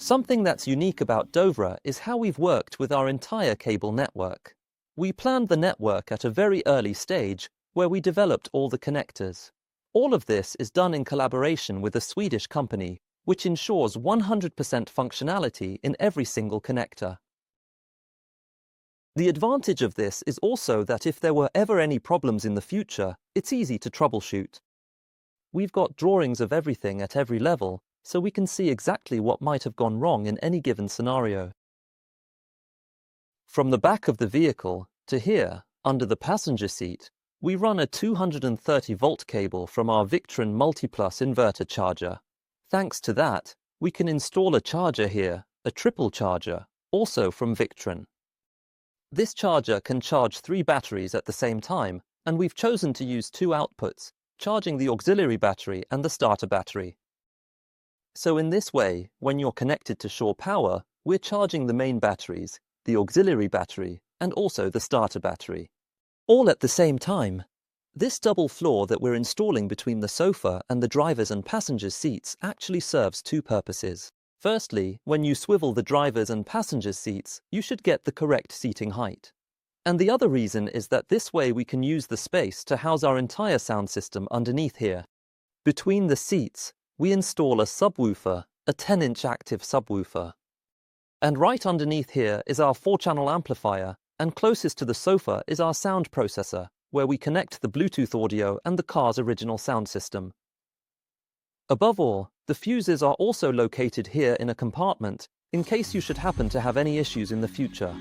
Something that's unique about Dovra is how we've worked with our entire cable network. We planned the network at a very early stage where we developed all the connectors. All of this is done in collaboration with a Swedish company, which ensures 100% functionality in every single connector. The advantage of this is also that if there were ever any problems in the future, it's easy to troubleshoot. We've got drawings of everything at every level, so we can see exactly what might have gone wrong in any given scenario. From the back of the vehicle to here, under the passenger seat, we run a 230-volt cable from our Victron Multiplus inverter charger. Thanks to that, we can install a charger here, a triple charger, also from Victron. This charger can charge 3 batteries at the same time, and we've chosen to use 2 outputs, charging the auxiliary battery and the starter battery. So in this way, when you're connected to shore power, we're charging the main batteries, the auxiliary battery, and also the starter battery, all at the same time. This double floor that we're installing between the sofa and the driver's and passenger's seats actually serves 2 purposes. Firstly, when you swivel the driver's and passenger's seats, you should get the correct seating height. And the other reason is that this way we can use the space to house our entire sound system underneath here. Between the seats, we install a subwoofer, a 10-inch active subwoofer. And right underneath here is our 4-channel amplifier, and closest to the sofa is our sound processor, where we connect the Bluetooth audio and the car's original sound system. Above all, the fuses are also located here in a compartment, in case you should happen to have any issues in the future.